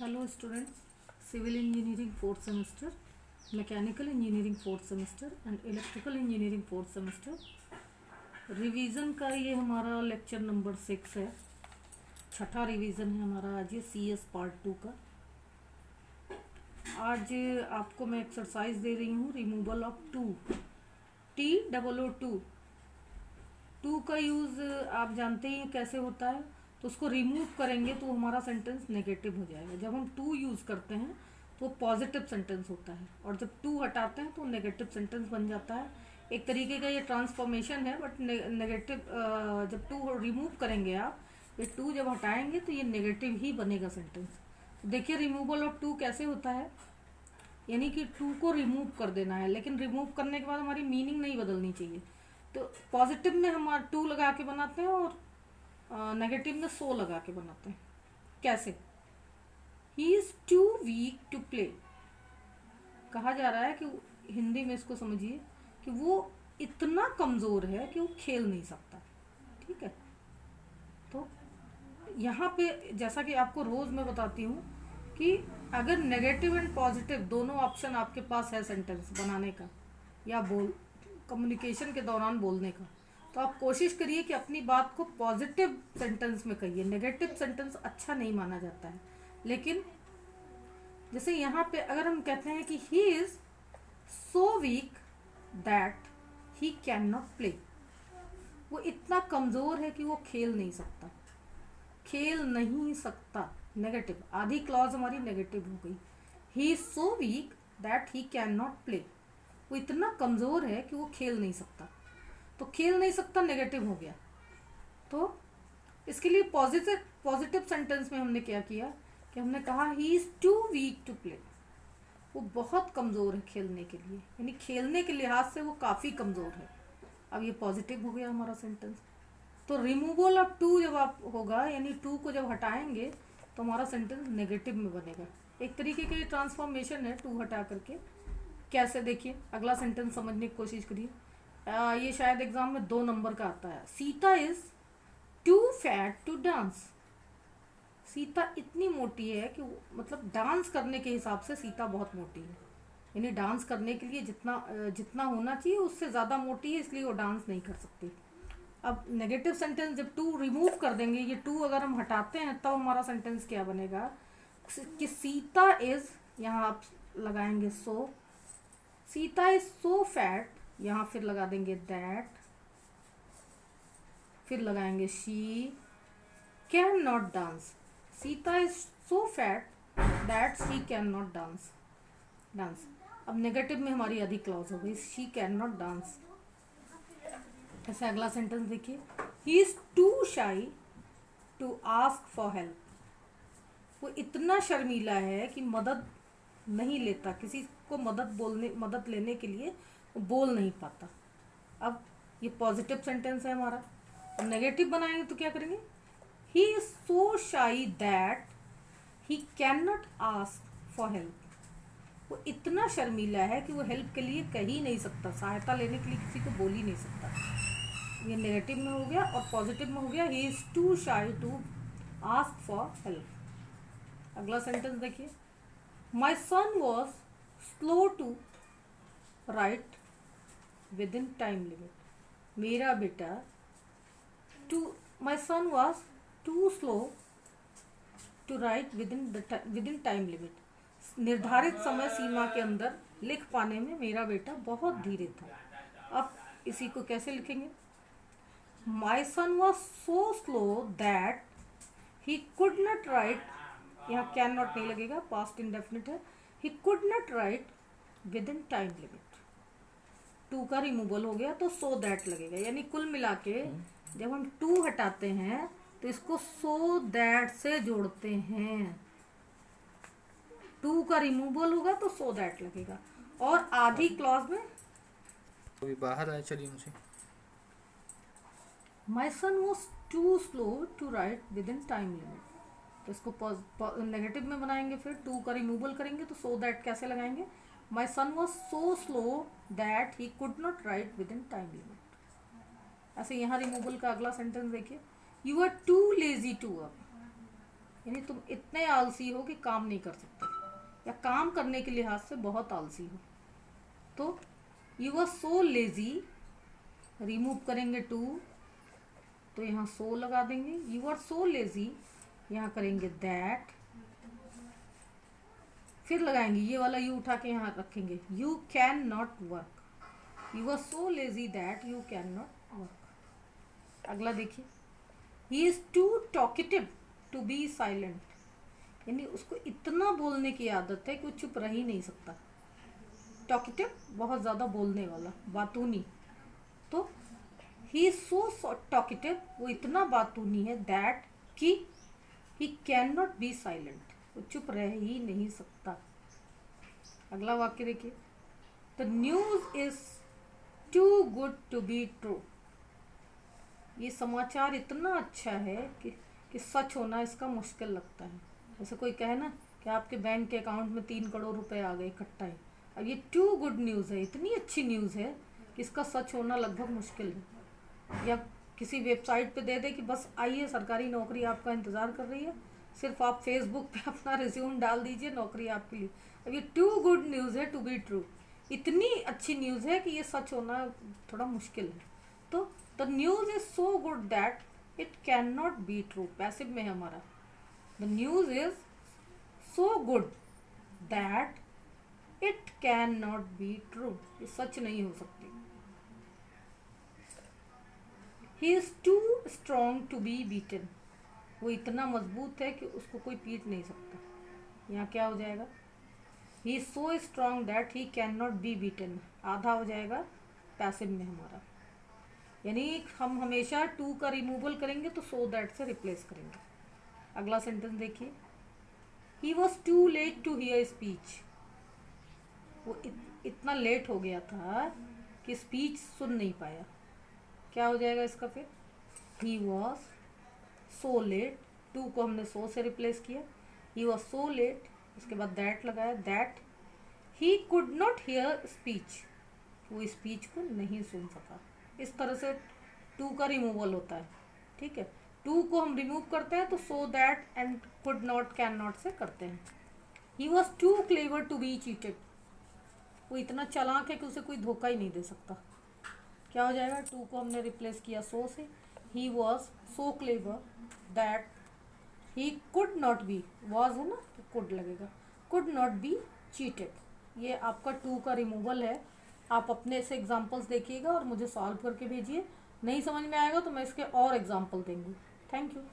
Hello students, Civil Engineering 4th semester, Mechanical Engineering 4th semester and Electrical Engineering 4th semester. Revision का ये हमारा lecture number 6 है, छठा revision है हमारा आज ये CS पार्ट 2 का। आज आपको मैं एक्सरसाइज दे रही हूँ removal of too, TOO2। Too का यूज़ आप जानते ही कैसे होता है, तो उसको रिमूव करेंगे तो हमारा सेंटेंस नेगेटिव हो जाएगा। जब हम टू यूज़ करते हैं तो पॉजिटिव सेंटेंस होता है, और जब टू हटाते हैं तो नेगेटिव सेंटेंस बन जाता है। एक तरीके का ये ट्रांसफॉर्मेशन है, बट नेगेटिव जब टू रिमूव करेंगे आप, ये टू जब हटाएंगे तो ये नेगेटिव ही बनेगा सेंटेंस। तो देखिए रिमूवल ऑफ टू कैसे होता है, यानी कि टू को रिमूव कर देना है, लेकिन रिमूव करने के बाद हमारी मीनिंग नहीं बदलनी चाहिए। तो पॉजिटिव में हम टू लगा के बनाते हैं और नेगेटिव में सो लगा के बनाते हैं। कैसे? He is too weak to play. कहा जा रहा है कि हिंदी में इसको समझिए कि वो इतना कमजोर है कि वो खेल नहीं सकता। ठीक है, तो यहाँ पे जैसा कि आपको रोज मैं बताती हूँ कि अगर नेगेटिव एंड पॉजिटिव दोनों ऑप्शन आपके पास है सेंटेंस बनाने का या कम्युनिकेशन के दौरान बोलने का, तो आप कोशिश करिए कि अपनी बात को पॉजिटिव सेंटेंस में कहिए। नेगेटिव सेंटेंस अच्छा नहीं माना जाता है। लेकिन जैसे यहाँ पे अगर हम कहते हैं कि he is so weak that he can not play, वो इतना कमजोर है कि वो खेल नहीं सकता। खेल नहीं सकता नेगेटिव, आधी क्लॉज हमारी नेगेटिव हो गई। He is so weak that he can not play, वो इतना कमजोर है कि वो खेल नहीं सकता। तो खेल नहीं सकता नेगेटिव हो गया। तो इसके लिए पॉजिटिव सेंटेंस में हमने क्या किया कि हमने कहा he is too weak to play, वो बहुत कमजोर है खेलने के लिए, यानी खेलने के लिहाज से वो काफी कमजोर है। अब ये पॉजिटिव हो गया हमारा सेंटेंस। तो रिमूवल ऑफ टू जब आप होगा, यानी टू को जब हटाएंगे तो हमारा सेंटेंस नेगेटिव में बनेगा। एक तरीके का ये ट्रांसफॉर्मेशन है टू हटा करके। कैसे? देखिए अगला सेंटेंस समझने की कोशिश करिए। ये शायद एग्जाम में 2 नंबर का आता है। Sita is too fat to dance. Sita इतनी मोटी है कि मतलब डांस करने के हिसाब से सीता बहुत मोटी है, यानी डांस करने के लिए जितना होना चाहिए उससे ज़्यादा मोटी है, इसलिए वो डांस नहीं कर सकती। अब नेगेटिव सेंटेंस जब टू रिमूव कर देंगे, ये टू अगर हम हटाते हैं तब हमारा सेंटेंस क्या बनेगा कि सीता इज, यहाँ आप लगाएंगे सो, सीता इज सो फैट, यहाँ फिर लगा देंगे दैट, फिर लगाएंगे she can not dance. Sita is so fat that she can not dance. अब नेगेटिव में हमारी आधी क्लॉज हो गई, शी कैन नॉट डांस। ऐसे अगला सेंटेंस देखिए, he is too shy to ask for help. वो इतना शर्मीला है कि मदद नहीं लेता, किसी को मदद लेने के लिए बोल नहीं पाता। अब ये पॉजिटिव सेंटेंस है हमारा। अब नेगेटिव बनाएंगे तो क्या करेंगे, ही इज सो शाई that he can not ask for help. वो इतना शर्मीला है कि वो हेल्प के लिए कह ही नहीं सकता, सहायता लेने के लिए किसी को बोल ही नहीं सकता। ये नेगेटिव में हो गया, और पॉजिटिव में हो गया he is too shy to ask for help. अगला सेंटेंस देखिए, my son was slow to write within time limit. मेरा बेटा my son was too slow to write within time limit. निर्धारित समय सीमा के अंदर लिख पाने में मेरा बेटा बहुत धीरे था। अब इसी को कैसे लिखेंगे, my son was so slow that he could not write, यहाँ कैन नॉट नहीं लगेगा, पास्ट इंडेफिनिट है, he could not write within time limit. Too का रिमूवल हो गया तो सो दैट लगेगा, यानी कुल मिला के जब हम टू हटाते हैं तो इसको सो दैट से जोड़ते हैं। टू का रिमूवल होगा तो सो दैट लगेगा, और आधी क्लॉज में अभी बाहर आए, चलिए मुझे। My son was too slow to write within time limit. तो इसको नेगेटिव में बनाएंगे, फिर टू का रिमूवल करेंगे तो सो दैट कैसे लगाएंगे, my son was so slow that he could not write within time limit. ऐसे यहाँ रिमूवल का अगला सेंटेंस देखिए, you are too lazy to work. यानी तुम इतने आलसी हो कि काम नहीं कर सकते, या काम करने के लिहाज से बहुत आलसी हो। तो you are so lazy, remove करेंगे टू, तो यहाँ सो लगा देंगे। यू आर सो लेजी, यहाँ करेंगे दैट, फिर लगाएंगे ये वाला यू उठा के यहाँ रखेंगे, you can not work. You are so lazy that you can not work. अगला देखिए, he is too talkative to be silent, यानी उसको इतना बोलने की आदत है कि वो चुप रह ही नहीं सकता। टॉकेटिव बहुत ज़्यादा बोलने वाला, बातूनी। तो ही इज सो टॉकेटिव, वो इतना बातूनी है, दैट कि he can not be silent, वो चुप रह ही नहीं सकता। अगला वाक्य देखिए, the news is too good to be true, ये समाचार इतना अच्छा है कि सच होना इसका मुश्किल लगता है। जैसे कोई कहे ना कि आपके बैंक के अकाउंट में 3 करोड़ रुपए आ गए इकट्ठा है, अब ये टू गुड न्यूज़ है, इतनी अच्छी न्यूज़ है कि इसका सच होना लगभग मुश्किल है। या किसी वेबसाइट पे दे दे कि बस आइए सरकारी नौकरी आपका इंतज़ार कर रही है, सिर्फ आप फेसबुक पे अपना रिज्यूम डाल दीजिए, नौकरी आपके लिए। अब ये टू गुड न्यूज़ है टू बी ट्रू, इतनी अच्छी न्यूज़ है कि ये सच होना थोड़ा मुश्किल है। तो the news is so good that it can not be true, passive में है हमारा। The news is so good that it can not be true, ये सच नहीं हो सकती। He is too strong to be beaten, वो इतना मजबूत है कि उसको कोई पीट नहीं सकता। यहाँ क्या हो जाएगा, he is so strong that he can not B beaten, आधा हो जाएगा पैसिव में हमारा। यानी हम हमेशा टू का रिमूवल करेंगे तो सो दैट से रिप्लेस करेंगे। अगला सेंटेंस देखिए, he was too late to hear speech, वो इतना लेट हो गया था कि स्पीच सुन नहीं पाया। क्या हो जाएगा इसका फिर, he was so late, too को हमने सो से रिप्लेस किया, ही वॉज सो लेट, उसके बाद दैट लगाया, that he could not here speech, वो स्पीच को नहीं सुन सका। इस तरह से टू का रिमूवल होता है। ठीक है, टू को हम रिमूव करते हैं तो so that and could not can not से करते हैं। He was too clever to be cheated, वो इतना चालाक है कि उसे कोई धोखा ही नहीं दे सकता। क्या हो जाएगा, टू को हमने रिप्लेस किया सो से, ही was so clever that he could not be, was है ना तो कुड लगेगा, कुड नॉट बी चीटेड। ये आपका टू का रिमूवल है। आप अपने से एग्जांपल्स देखिएगा और मुझे सॉल्व करके भेजिए। नहीं समझ में आएगा तो मैं इसके और एग्जांपल देंगी। Thank you.